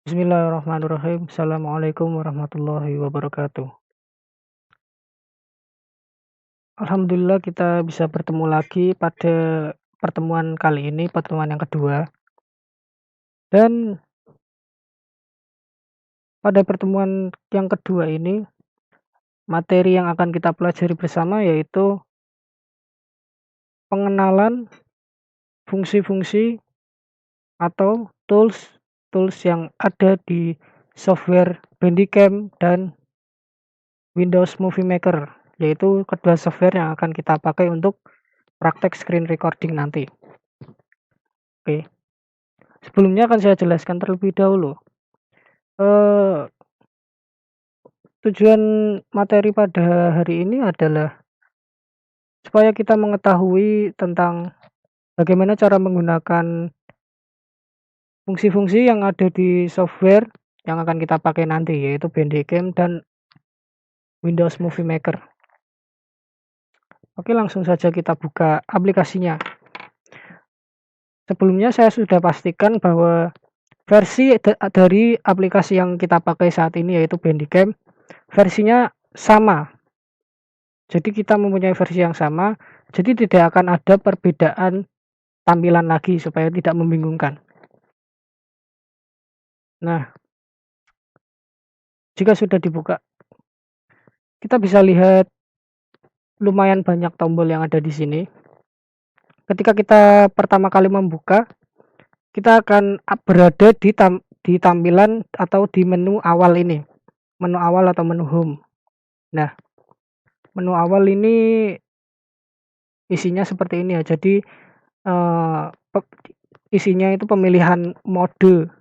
Bismillahirrahmanirrahim. Assalamualaikum warahmatullahi wabarakatuh. Alhamdulillah kita bisa bertemu lagi pada pertemuan kali ini, pertemuan yang kedua. Dan pada pertemuan yang kedua ini, materi yang akan kita pelajari bersama yaitu pengenalan fungsi-fungsi atau tools yang ada di software Bandicam dan Windows Movie Maker, yaitu kedua software yang akan kita pakai untuk praktek screen recording nanti. Oke. Sebelumnya akan saya jelaskan terlebih dahulu, eee, tujuan materi pada hari ini adalah supaya kita mengetahui tentang bagaimana cara menggunakan fungsi-fungsi yang ada di software yang akan kita pakai nanti, yaitu Bandicam dan Windows Movie Maker. Oke, langsung saja kita buka aplikasinya. Sebelumnya saya sudah pastikan bahwa versi dari aplikasi yang kita pakai saat ini yaitu Bandicam, versinya sama. Jadi kita mempunyai versi yang sama, jadi tidak akan ada perbedaan tampilan lagi supaya tidak membingungkan. Nah, jika sudah dibuka, kita bisa lihat lumayan banyak tombol yang ada di sini. Ketika kita pertama kali membuka, kita akan berada di tampilan atau di menu awal ini, menu awal atau menu home. Nah, menu awal ini isinya seperti ini ya. Jadi isinya itu pemilihan mode,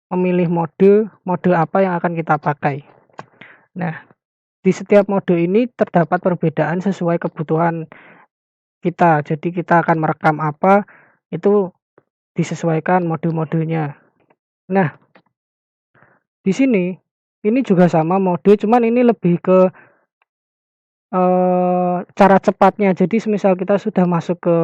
memilih mode apa yang akan kita pakai. Nah, di setiap mode ini terdapat perbedaan sesuai kebutuhan kita. Jadi kita akan merekam apa, itu disesuaikan mode-modenya. Nah, di sini ini juga sama mode, cuman ini lebih ke cara cepatnya. Jadi semisal kita sudah masuk ke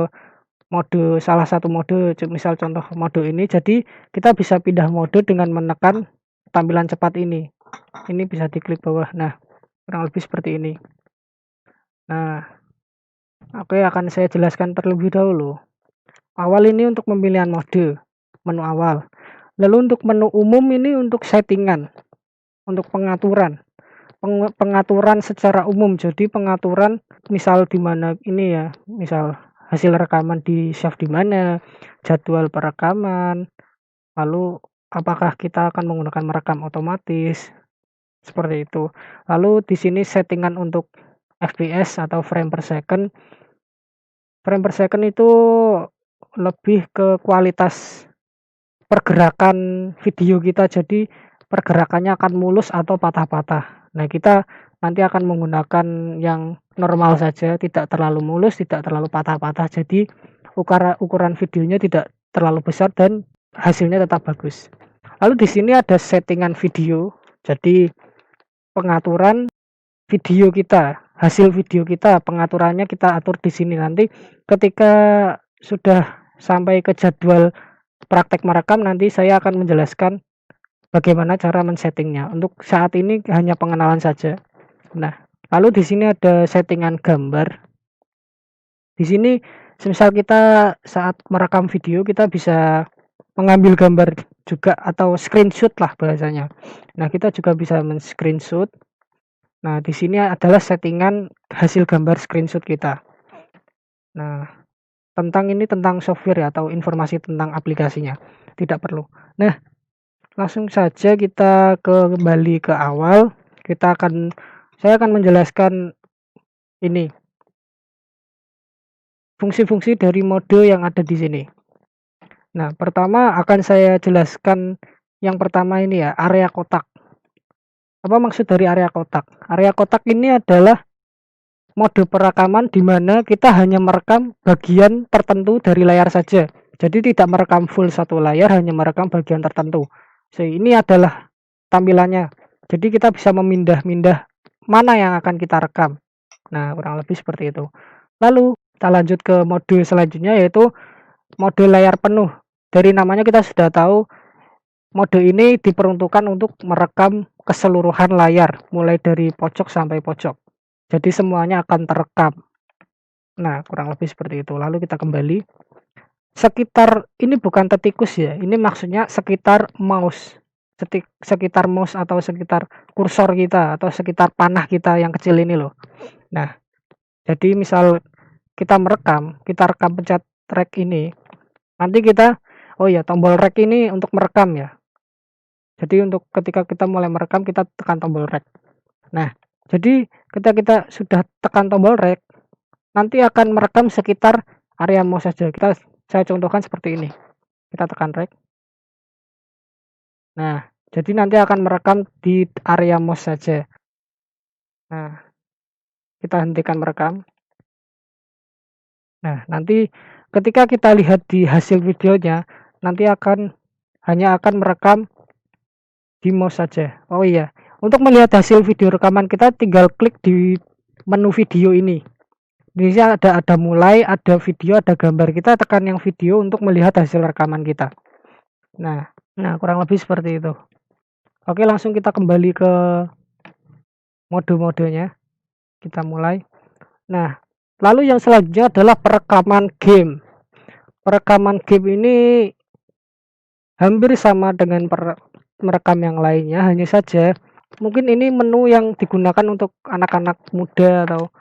mode salah satu mode, misal contoh mode ini, jadi kita bisa pindah mode dengan menekan tampilan cepat ini. Ini bisa diklik bawah. Nah, kurang lebih seperti ini. Nah, oke, akan saya jelaskan terlebih dahulu. Awal ini untuk pemilihan mode, menu awal. Lalu untuk menu umum ini untuk settingan, untuk pengaturan. Pengaturan secara umum. Jadi pengaturan misal di mana ini ya, misal hasil rekaman di save di mana, jadwal perekaman, lalu apakah kita akan menggunakan merekam otomatis, seperti itu. Lalu di sini settingan untuk FPS atau frame per second. Frame per second itu lebih ke kualitas pergerakan video kita, jadi pergerakannya akan mulus atau patah-patah. Nah, kita nanti akan menggunakan yang normal saja, tidak terlalu mulus, tidak terlalu patah-patah. Jadi ukuran videonya tidak terlalu besar dan hasilnya tetap bagus. Lalu di sini ada settingan video. Jadi pengaturan video kita, hasil video kita, pengaturannya kita atur di sini. Nanti ketika sudah sampai ke jadwal praktek merekam, nanti saya akan menjelaskan bagaimana cara men-settingnya. Untuk saat ini hanya pengenalan saja. Nah, lalu di sini ada settingan gambar. Di sini semisal kita saat merekam video, kita bisa mengambil gambar juga atau screenshot lah bahasanya. Nah, kita juga bisa men-screenshot. Nah, di sini adalah settingan hasil gambar screenshot kita. Nah, tentang software ya, atau informasi tentang aplikasinya, tidak perlu. Nah, langsung saja kita kembali ke awal. Saya akan menjelaskan ini, fungsi-fungsi dari mode yang ada di sini. Nah, pertama akan saya jelaskan yang pertama ini ya, area kotak. Apa maksud dari area kotak? Area kotak ini adalah mode perekaman di mana kita hanya merekam bagian tertentu dari layar saja. Jadi tidak merekam full satu layar, hanya merekam bagian tertentu. Ini adalah tampilannya. Jadi kita bisa memindah-mindah mana yang akan kita rekam. Nah, kurang lebih seperti itu. Lalu kita lanjut ke mode selanjutnya, yaitu mode layar penuh. Dari namanya kita sudah tahu mode ini diperuntukkan untuk merekam keseluruhan layar, mulai dari pojok sampai pojok. Jadi semuanya akan terekam. Nah, kurang lebih seperti itu. Lalu kita kembali. Sekitar ini bukan tikus ya, ini maksudnya sekitar mouse. Sekitar mouse atau sekitar kursor kita atau sekitar panah kita yang kecil ini loh. Nah, jadi misal kita merekam, kita rekam pencet rek ini. Nanti kita oh ya, tombol rek ini untuk merekam ya. Jadi untuk ketika kita mulai merekam kita tekan tombol rek. Nah, jadi ketika kita sudah tekan tombol rek, nanti akan merekam sekitar area mouse saja. Saya contohkan seperti ini. Kita tekan rek. Nah, jadi nanti akan merekam di area mouse saja. Nah, kita hentikan merekam. Nah, nanti ketika kita lihat di hasil videonya, nanti hanya akan merekam di mouse saja. Oh iya, untuk melihat hasil video rekaman kita tinggal klik di menu video ini. Di sini ada mulai, ada video, ada gambar. Kita tekan yang video untuk melihat hasil rekaman kita. Nah, kurang lebih seperti itu. Oke, langsung kita kembali ke mode-modenya. Kita mulai. Nah, lalu yang selanjutnya adalah perekaman game. Perekaman game ini hampir sama dengan merekam yang lainnya, hanya saja mungkin ini menu yang digunakan untuk anak-anak muda atau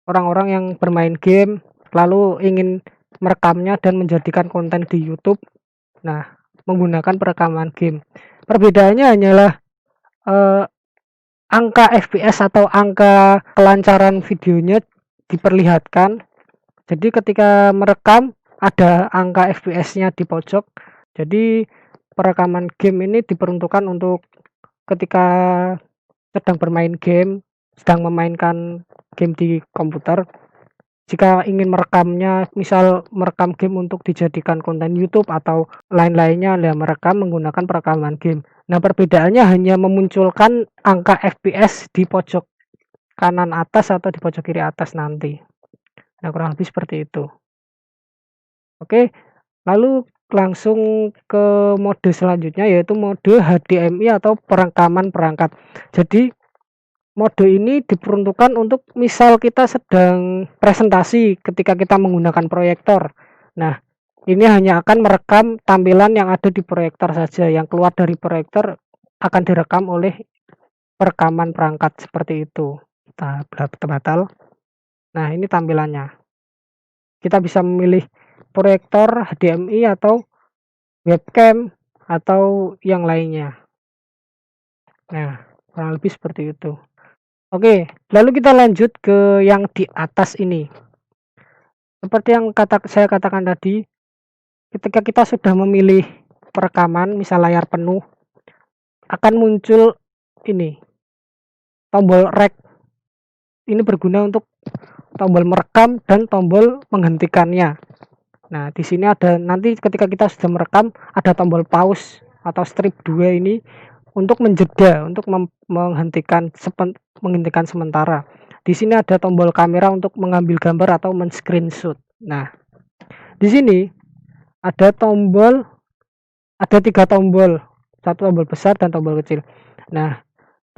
orang-orang yang bermain game lalu ingin merekamnya dan menjadikan konten di YouTube. Nah, menggunakan perekaman game. Perbedaannya hanyalah angka FPS atau angka kelancaran videonya diperlihatkan. Jadi ketika merekam ada angka FPS-nya di pojok. Jadi perekaman game ini diperuntukkan untuk ketika sedang bermain game, sedang memainkan game di komputer. Jika ingin merekamnya, misal merekam game untuk dijadikan konten YouTube atau lain-lainnya, ya merekam menggunakan perekaman game. Nah, perbedaannya hanya memunculkan angka FPS di pojok kanan atas atau di pojok kiri atas nanti. Nah, kurang lebih seperti itu. Oke, lalu langsung ke mode selanjutnya yaitu mode HDMI atau perekaman perangkat. Jadi mode ini diperuntukkan untuk misal kita sedang presentasi ketika kita menggunakan proyektor. Nah, ini hanya akan merekam tampilan yang ada di proyektor saja, yang keluar dari proyektor akan direkam oleh perekaman perangkat seperti itu. Kita batal. Nah, ini tampilannya. Kita bisa memilih proyektor HDMI atau webcam atau yang lainnya. Nah, kurang lebih seperti itu. Oke, lalu kita lanjut ke yang di atas ini. Seperti yang saya katakan tadi, ketika kita sudah memilih perekaman, misal layar penuh, akan muncul ini, tombol rek. Ini berguna untuk tombol merekam dan tombol menghentikannya. Nah, di sini ada nanti ketika kita sudah merekam, ada tombol pause atau strip 2 ini untuk menjeda, untuk menghentikan sementara. Di sini ada tombol kamera untuk mengambil gambar atau men-screenshot. Nah, di sini ada 3 tombol, satu tombol besar dan tombol kecil. Nah,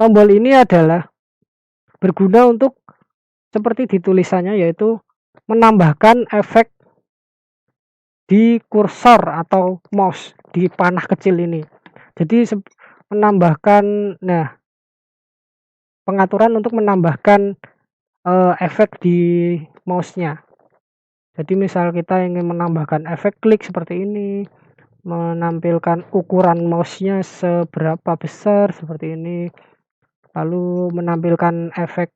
tombol ini adalah berguna untuk seperti di tulisannya yaitu menambahkan efek di kursor atau mouse di panah kecil ini. Jadi menambahkan pengaturan untuk menambahkan efek di mouse-nya. Jadi misal kita ingin menambahkan efek klik seperti ini, menampilkan ukuran mouse-nya seberapa besar seperti ini, lalu menampilkan efek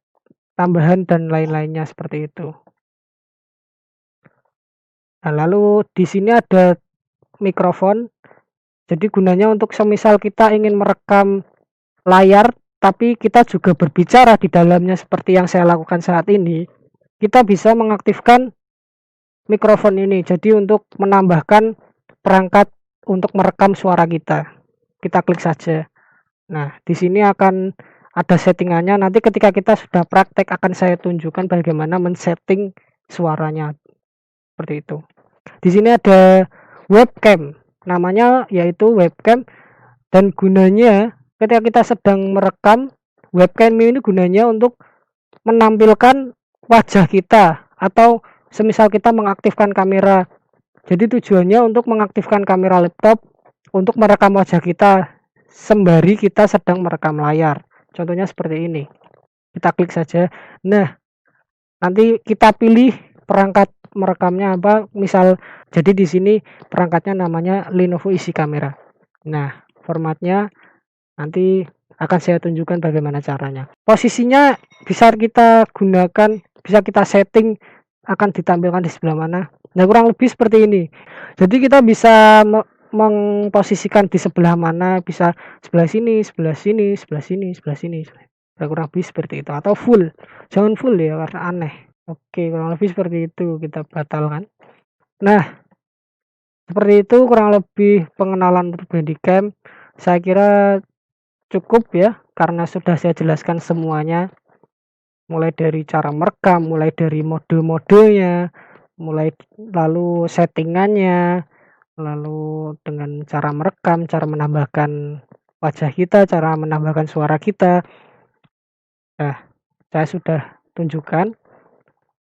tambahan dan lain-lainnya seperti itu. Nah, lalu di sini ada mikrofon. Jadi gunanya untuk semisal kita ingin merekam layar tapi kita juga berbicara di dalamnya seperti yang saya lakukan saat ini, kita bisa mengaktifkan mikrofon ini. Jadi untuk menambahkan perangkat untuk merekam suara kita. Kita klik saja. Nah, di sini akan ada settingannya. Nanti ketika kita sudah praktek akan saya tunjukkan bagaimana men-setting suaranya. Seperti itu. Di sini ada webcam. Namanya yaitu webcam. Dan gunanya ketika kita sedang merekam, webcam ini gunanya untuk menampilkan wajah kita atau semisal kita mengaktifkan kamera. Jadi tujuannya untuk mengaktifkan kamera laptop untuk merekam wajah kita sembari kita sedang merekam layar. Contohnya seperti ini. Kita klik saja. Nah, nanti kita pilih perangkat merekamnya apa. Misal jadi di sini perangkatnya namanya Lenovo Easy Camera. Nah, formatnya nanti akan saya tunjukkan bagaimana caranya. Posisinya bisa kita gunakan, bisa kita setting akan ditampilkan di sebelah mana. Nah, kurang lebih seperti ini. Jadi kita bisa mengposisikan di sebelah mana, bisa sebelah sini, sebelah sini, sebelah sini, sebelah sini. Ya, kurang lebih seperti itu atau full. Jangan full ya karena aneh. Oke, kurang lebih seperti itu, kita batalkan. Nah, seperti itu kurang lebih pengenalan untuk Handycam. Saya kira cukup ya karena sudah saya jelaskan semuanya, mulai dari cara merekam, mulai dari mode-modenya, mulai lalu settingannya, lalu dengan cara merekam, cara menambahkan wajah kita, cara menambahkan suara kita. Nah, saya sudah tunjukkan.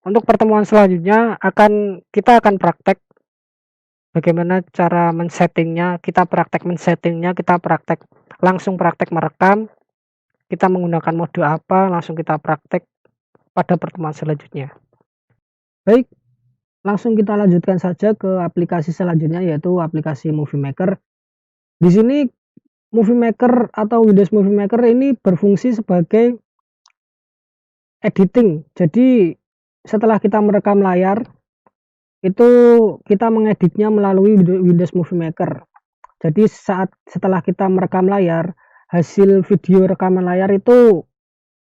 Untuk pertemuan selanjutnya kita akan praktek bagaimana cara men-settingnya, kita praktek langsung praktek merekam, kita menggunakan mode apa, langsung kita praktek pada pertemuan selanjutnya. Baik, langsung kita lanjutkan saja ke aplikasi selanjutnya yaitu aplikasi Movie Maker. Di sini Movie Maker atau Windows Movie Maker ini berfungsi sebagai editing. Jadi setelah kita merekam layar itu kita mengeditnya melalui Windows Movie Maker. Jadi setelah kita merekam layar, hasil video rekaman layar itu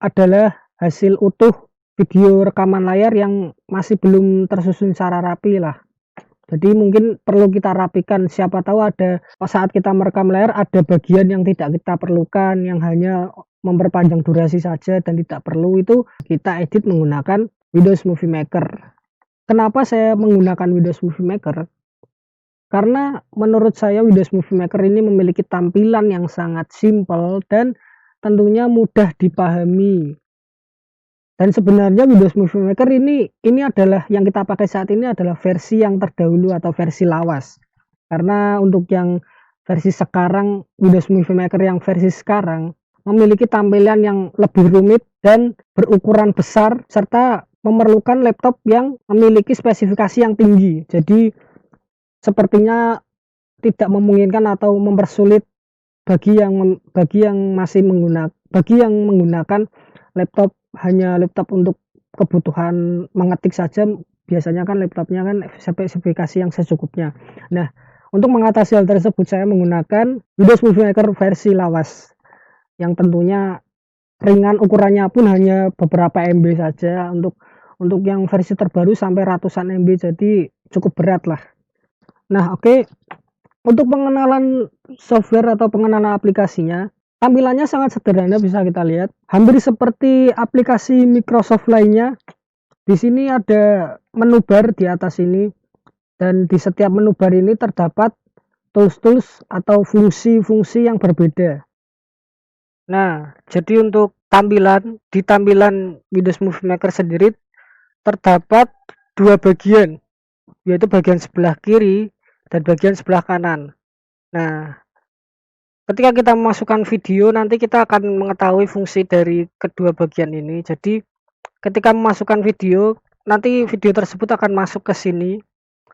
adalah hasil utuh video rekaman layar yang masih belum tersusun secara rapi lah. Jadi mungkin perlu kita rapikan, siapa tahu ada saat kita merekam layar ada bagian yang tidak kita perlukan, yang hanya memperpanjang durasi saja dan tidak perlu, itu kita edit menggunakan Windows Movie Maker. Kenapa saya menggunakan Windows Movie Maker? Karena menurut saya Windows Movie Maker ini memiliki tampilan yang sangat simpel dan tentunya mudah dipahami. Dan sebenarnya Windows Movie Maker ini adalah yang kita pakai saat ini adalah versi yang terdahulu atau versi lawas. Karena untuk yang versi sekarang, Windows Movie Maker yang versi sekarang memiliki tampilan yang lebih rumit dan berukuran besar serta memerlukan laptop yang memiliki spesifikasi yang tinggi. Jadi sepertinya tidak memungkinkan atau mempersulit bagi yang menggunakan laptop, hanya laptop untuk kebutuhan mengetik saja. Biasanya kan laptopnya kan spesifikasi yang secukupnya. Nah, untuk mengatasi hal tersebut saya menggunakan Windows Movie Maker versi lawas yang tentunya ringan, ukurannya pun hanya beberapa MB saja. Untuk yang versi terbaru sampai ratusan MB, jadi cukup berat lah. Nah, oke. Untuk pengenalan software atau pengenalan aplikasinya, tampilannya sangat sederhana, bisa kita lihat. Hampir seperti aplikasi Microsoft lainnya. Di sini ada menu bar di atas ini, dan di setiap menu bar ini terdapat tools-tools atau fungsi-fungsi yang berbeda. Nah, jadi untuk di tampilan Windows Movie Maker sendiri terdapat dua bagian, yaitu bagian sebelah kiri dan bagian sebelah kanan. Nah, ketika kita memasukkan video, nanti kita akan mengetahui fungsi dari kedua bagian ini. Jadi ketika memasukkan video, nanti video tersebut akan masuk ke sini.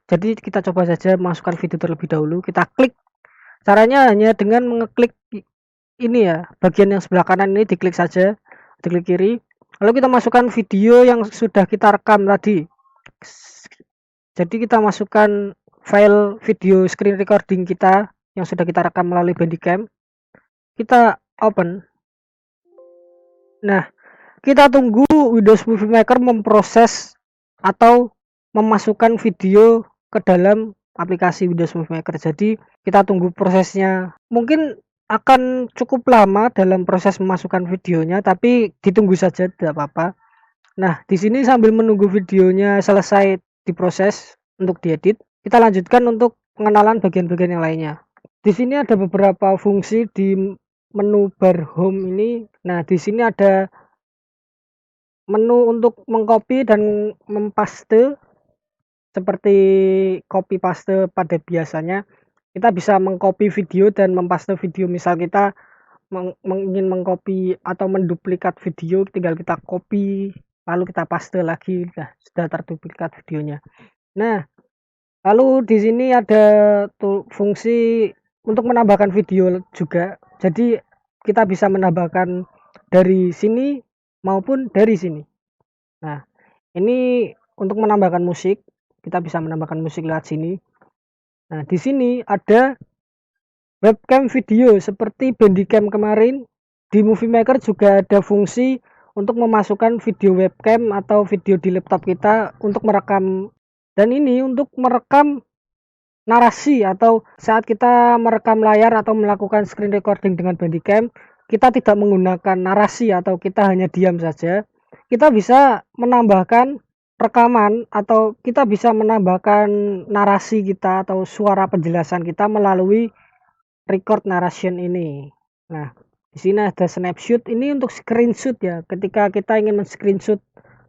Jadi kita coba saja masukkan video terlebih dahulu. Kita klik. Caranya hanya dengan mengeklik ini ya, bagian yang sebelah kanan ini diklik saja, diklik kiri. Lalu kita masukkan video yang sudah kita rekam tadi. Jadi kita masukkan file video screen recording kita yang sudah kita rekam melalui Handycam, kita open. Nah, kita tunggu Windows Movie Maker memproses atau memasukkan video ke dalam aplikasi Windows Movie Maker. Jadi kita tunggu prosesnya, mungkin akan cukup lama dalam proses memasukkan videonya, tapi ditunggu saja, tidak apa-apa. Nah, di sini sambil menunggu videonya selesai diproses untuk diedit, kita lanjutkan untuk pengenalan bagian-bagian yang lainnya. Di sini ada beberapa fungsi di menu bar home ini. Nah, di sini ada menu untuk mengcopy dan mempaste seperti copy paste pada biasanya. Kita bisa mengcopy video dan mempaste video. Misal kita ingin mengcopy atau menduplikat video, tinggal kita copy lalu kita paste lagi, sudah terduplikat videonya. Nah, lalu di sini ada fungsi untuk menambahkan video juga. Jadi kita bisa menambahkan dari sini maupun dari sini. Nah, ini untuk menambahkan musik, kita bisa menambahkan musik lewat sini. Nah, di sini ada webcam video seperti Bandicam kemarin. Di Movie Maker juga ada fungsi untuk memasukkan video webcam atau video di laptop kita untuk merekam, dan ini untuk merekam narasi atau saat kita merekam layar atau melakukan screen recording dengan Bandicam, kita tidak menggunakan narasi atau kita hanya diam saja. Kita bisa menambahkan rekaman atau kita bisa menambahkan narasi kita atau suara penjelasan kita melalui record narration ini. Nah, di sini ada snapshot, ini untuk screenshot ya. Ketika kita ingin men-screenshot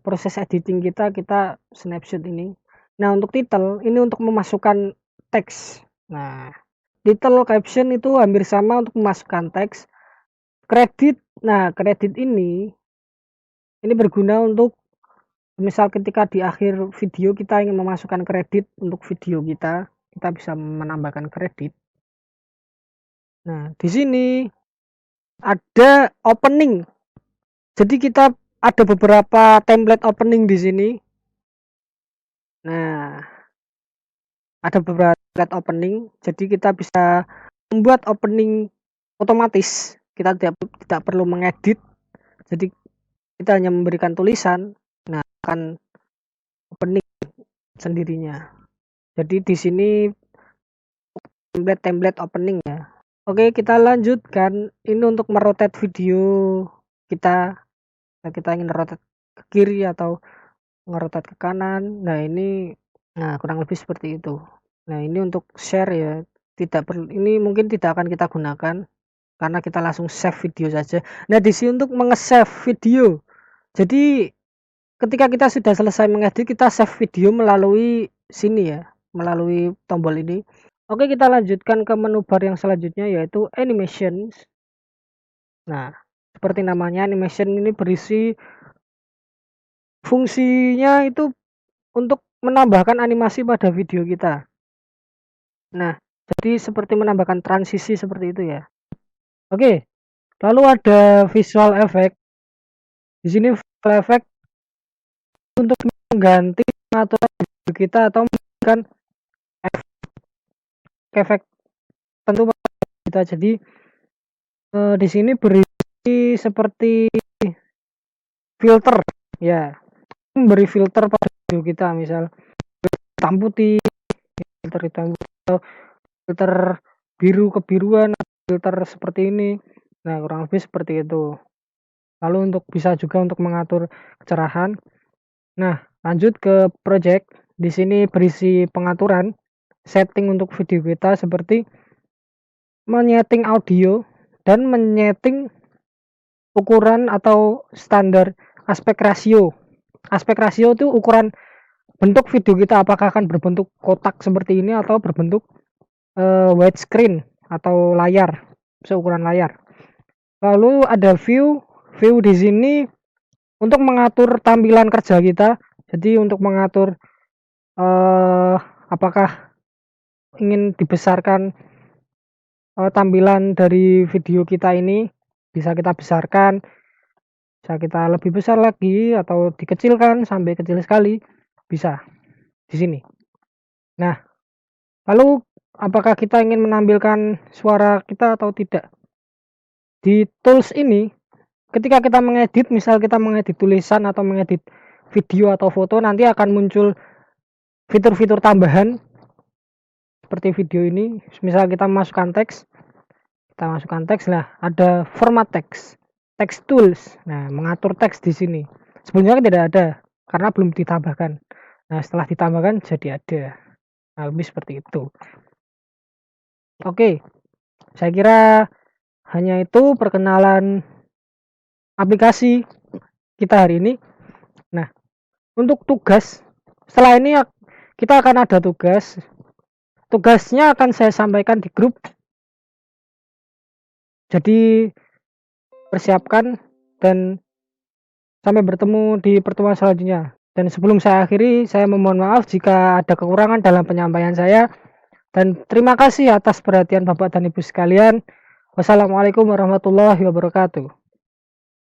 proses editing kita snapshot ini. Nah, untuk title ini untuk memasukkan teks. Nah, title caption itu hampir sama untuk memasukkan teks. Kredit, nah kredit ini berguna untuk misal ketika di akhir video kita ingin memasukkan kredit untuk video kita bisa menambahkan kredit. Nah, di sini ada opening. Jadi kita ada beberapa template opening di sini. Nah, ada beberapa template opening. Jadi kita bisa membuat opening otomatis. Kita tidak perlu mengedit. Jadi kita hanya memberikan tulisan. Nah, akan opening sendirinya. Jadi di sini template opening ya. Oke, kita lanjutkan. Ini untuk merotate video kita. Kita ingin rotate ke kiri atau merotate ke kanan. Nah, ini kurang lebih seperti itu. Nah, ini untuk share ya. Ini mungkin tidak akan kita gunakan karena kita langsung save video saja. Nah, di sini untuk menge-save video. Jadi ketika kita sudah selesai mengedit, kita save video melalui sini ya, melalui tombol ini. Oke, kita lanjutkan ke menu bar yang selanjutnya yaitu animations. Nah, seperti namanya, animation ini berisi fungsinya itu untuk menambahkan animasi pada video kita. Nah, jadi seperti menambahkan transisi seperti itu ya. Oke, lalu ada visual effect. Di sini visual effect untuk mengganti pengaturan video kita atau memberikan efek tentu kita. Jadi di sini berisi seperti filter ya, memberi filter pada video kita, misal hitam putih, filter hitam putih, atau filter biru kebiruan, filter seperti ini. Nah, kurang lebih seperti itu. Lalu bisa juga untuk mengatur kecerahan. Nah, lanjut ke project. Di sini berisi pengaturan setting untuk video kita seperti menyeting audio dan menyeting ukuran atau standar aspek rasio. Aspek rasio itu ukuran bentuk video kita, apakah akan berbentuk kotak seperti ini atau berbentuk widescreen atau layar, seukuran layar. Lalu ada view di sini untuk mengatur tampilan kerja kita. Jadi untuk mengatur apakah ingin dibesarkan tampilan dari video kita ini, bisa kita besarkan, bisa kita lebih besar lagi atau dikecilkan sampai kecil sekali, bisa di sini. Nah, lalu apakah kita ingin menampilkan suara kita atau tidak? Di tools ini ketika kita mengedit, misal kita mengedit tulisan atau mengedit video atau foto, nanti akan muncul fitur-fitur tambahan seperti video ini. Misal kita masukkan teks, lah ada format teks, text tools. Nah, mengatur teks di sini sebenarnya tidak ada karena belum ditambahkan. Nah, setelah ditambahkan jadi ada. Nah, lebih seperti itu. Oke, Saya kira hanya itu perkenalan aplikasi kita hari ini. Nah, untuk tugas setelah ini kita akan ada tugas. Tugasnya akan saya sampaikan di grup. Jadi persiapkan dan sampai bertemu di pertemuan selanjutnya. Dan sebelum saya akhiri, saya memohon maaf jika ada kekurangan dalam penyampaian saya. Dan terima kasih atas perhatian Bapak dan Ibu sekalian. Wassalamualaikum warahmatullahi wabarakatuh.